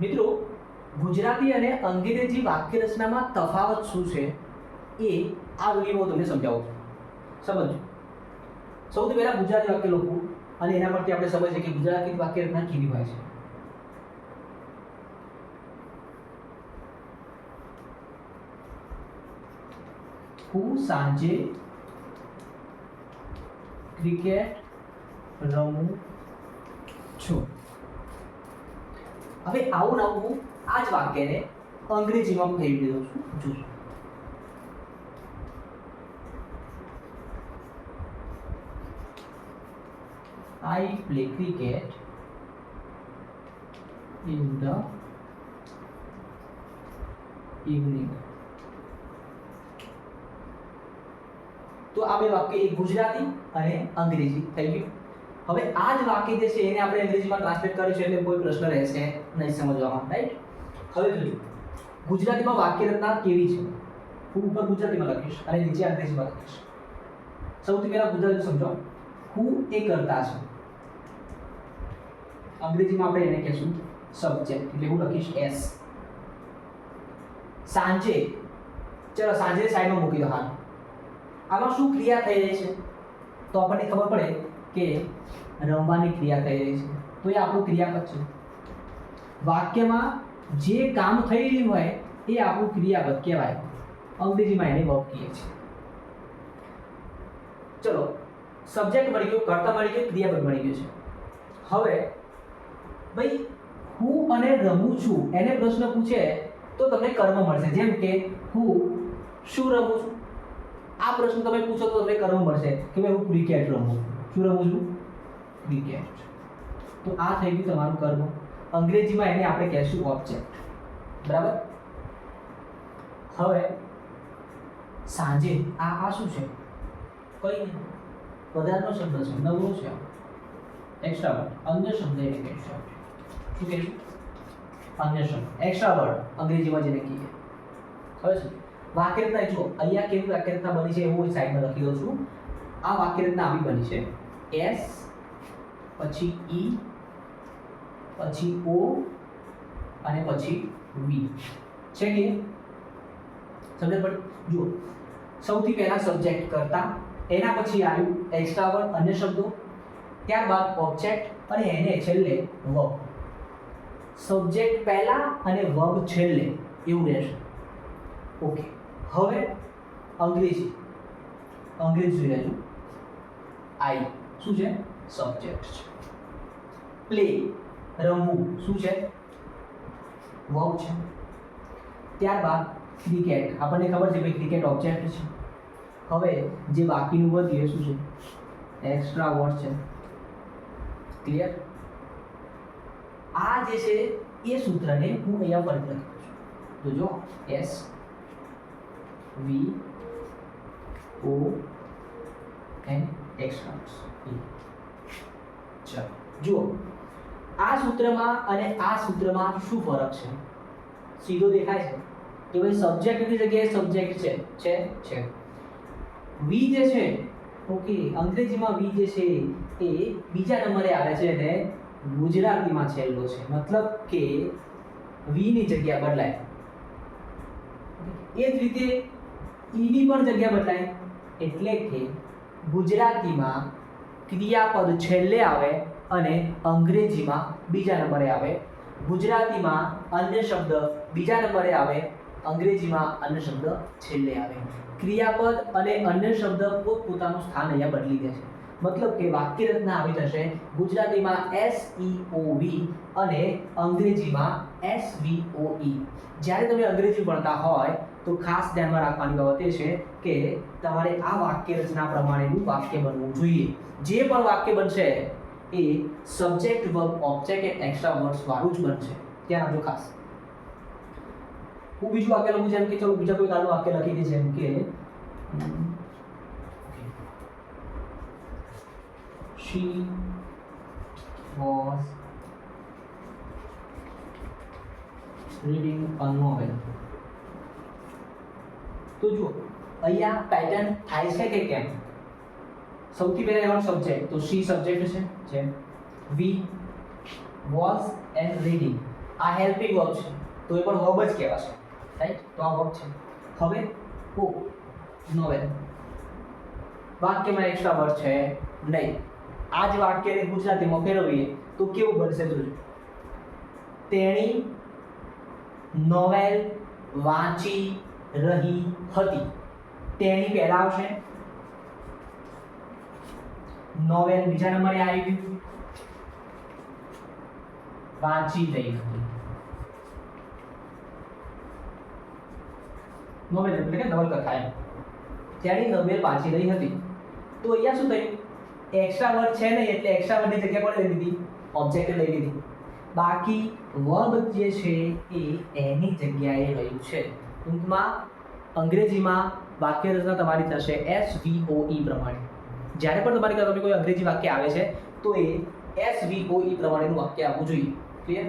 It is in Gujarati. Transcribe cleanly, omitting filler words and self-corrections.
મિત્રો ગુજરાતી અને અંગ્રેજી વાક્ય રચનામાં તફાવત શું છે એ આ વિડીયોમાં તમને સમજાવું છું. સમજો. સૌથી પહેલા ગુજરાતી વાક્ય લખું અને એના પરથી આપણે સમજીએ કે ગુજરાતી વાક્ય રચના કેવી હોય છે. હું સાંજે ક્રિકેટ રમું છું. હવે આવું હું આ જ વાક્યને અંગ્રેજીમાં ફેરવી દઉં છું. જોજો. I play cricket in the evening. તો આ બે વાક્ય એક ગુજરાતી અને અંગ્રેજી થઈ ગયું. હવે આ જ વાક્ય જે છે એને આપણે અંગ્રેજીમાં ટ્રાન્સલેટ કર્યું છે એટલે કોઈ પ્રશ્ન રહેશે નહીં સમજવામાં, રાઈટ? હવે જોઈએ ગુજરાતીમાં વાક્ય રચના કેવી છે. હું ઉપર ગુજરાતીમાં લખીશ અને નીચે અંગ્રેજીમાં લખીશ. સૌથી પહેલા ગુજરાતી સમજો. હું એ કરતા છે. અંગ્રેજીમાં આપણે એને કહેશું સબ્જેક્ટ, એટલે હું લખીશ એસ. સાંજે, ચલો સાંજે સાઈડમાં મૂકી દો. હાલ આમાં શું ક્રિયા થઈ રહી છે તો આપણને ખબર પડે કે રમવાની ક્રિયા થઈ રહી છે, તો એ આપણું ક્રિયાપદ છે. વાક્યમાં જે કામ થઈ રહ્યું હોય એ આપણું ક્રિયાપદ કહેવાય. અંગ્રેજીમાં એને વર્બ કહીએ છીએ. ચલો સબ્જેક્ટ મળી ગયો, કર્તા મળી ગયો, ક્રિયાપદ મળી ગયું છે. હવે ભાઈ હું અને રમું છું એને પ્રશ્ન પૂછે તો તમને કર્મ મળશે. જેમ કે હું શું રમું છું, આ પ્રશ્ન તમે પૂછો તો તમને કર્મ મળશે કે ભાઈ હું ક્રિકેટ રમું છું. શું રમું છું? ક્રિકેટ. તો આ થઈ ગયું તમારું કર્મ. અંગ્રેજીમાં એને આપણે કહેશું ઓબ્જેક્ટ. બરાબર? હવે સાંજે આ શું છે? કઈ નહીં, વધારાનો શબ્દ છે, નવરો છે, એક્સ્ટ્રા વર્ડ, અન્ય શબ્દ એને કહેશું. શું કહેશું? અન્ય શબ્દ, એક્સ્ટ્રા વર્ડ અંગ્રેજીમાં જેને કહીએ. હવે શું વાક્ય રચના જુઓ. અહીંયા કેવી વાક્ય રચના બની છે હું સાઈડમાં લખી દઉં છું. આ વાક્ય રચના આવી બની છે. એસ પછી ઈ પછી ઓ અને પછી વી છે કે સમજ પડી? જુઓ સૌથી પહેલા સબ્જેક્ટ કરતા, એના પછી આવ્યું એક્સ્ટ્રા વર્ડ અન્ય શબ્દો, ત્યારબાદ ઓબ્જેક્ટ અને એને છેલ્લે વર્બ. સબ્જેક્ટ પહેલા અને વર્બ છેલ્લે એવું રહેશે. ઓકે. હવે અંગ્રેજી જોઈ લેજો. આઈ શું છે? સબ્જેક્ટ છે. પ્લે રમવું શું છે? વર્બ છે. ત્યારબાદ ક્રિકેટ, આપણને ખબર છે ભાઈ ક્રિકેટ ઓબ્જેક્ટ છે. હવે જે બાકીનું વધ્યું એ શું છે? એક્સ્ટ્રા વર્ડ છે. ક્લિયર? આ જે છે એ સૂત્રને હું અહીંયા ફરીથી લખું છું. તો જો S V O N extra. ચલો જુઓ આ સૂત્રમાં અને આ સૂત્રમાં શું ફરક છે? સીધો દેખાય છે કે ભાઈ સબ્જેક્ટની જગ્યાએ સબ્જેક્ટ છે. વી જે છે, ઓકે, અંગ્રેજીમાં વી જે છે એ બીજા નંબરે આવે છે અને ગુજરાતીમાં છેલ્લો છે. મતલબ કે વી ની જગ્યા બદલાય. એ જ રીતે ઈ ની પણ જગ્યા બદલાય. એટલે કે ગુજરાતીમાં ક્રિયાપદ છેલ્લે આવે અને અંગ્રેજીમાં બીજા નંબરે આવે. ગુજરાતીમાં અન્ય શબ્દ બીજા નંબરે આવે, અંગ્રેજીમાં અન્ય શબ્દ છેલ્લે આવે. ક્રિયાપદ અને અન્ય શબ્દ પોતપોતાનું સ્થાન અહીંયા બદલી દે છે. મતલબ કે વાક્ય રચના આવી થશે ગુજરાતીમાં એસ ઈ ઓ વી અને અંગ્રેજીમાં એસ વી ઓ ઈ. જ્યારે તમે અંગ્રેજી ભણતા હોય તો ખાસ ધ્યાનમાં રાખવાની બાબત એ છે કે તમારે આ વાક્ય રચના પ્રમાણેનું વાક્ય બનવું જોઈએ. જે પણ વાક્ય બનશે એ subject verb object and extra words વાળું જ બનશે. ધ્યાન આપજો ખાસ. હું બીજું વાક્ય લખું, જેમ કે ચલો બીજા કોઈ નાનું વાક્ય લખી દે, જેમ કે she was reading a novel. તો જો અહીંયા પેટર્ન થાય છે કે કેમ? સૌથી પહેલા એનો સબ્જેક્ટ, તો she સબ્જેક્ટ છે. વી was and reading આ હેલ્પિંગ વર્બ છે તો એ પણ વર્બ જ કહેવાશે, રાઈટ? તો આ વર્બ છે. હવે ઓ નોવેલ વાક્યમાં એક્સ્ટ્રા વર્ડ છે નહીં. આ જ વાક્યને ગુજરાતીમાં ફેરવીએ તો કેવું બનશે જોજો. તેણી નોવેલ વાંચી રહી હતી. તેણી પહેલા આવશે, નોવેલ બીજા નંબરે આવી ગયું, વાંચી રહી હતી. નોવેલ એટલે કે નવલકથા એમ. તેણી નોવેલ વાંચી રહી હતી. તો અહીંયા શું થયું? એક્સ્ટ્રા વર્ડ છે નહીં એટલે એક્સ્ટ્રા વર્ડની જગ્યા પર લઈ લીધી, ઓબ્જેક્ટ લઈ લીધી. બાકી વર્બ જે છે એ એની જગ્યાએ રહ્યું છે. ટૂંકમાં અંગ્રેજીમાં વાક્ય રચના તમારી થશે SVOE પ્રમાણે. જ્યારે પણ તમારી પાસે કોઈ અંગ્રેજી વાક્ય આવે છે તો એ SVOE પ્રમાણેનું વાક્ય આવવું જોઈએ. ક્લિયર?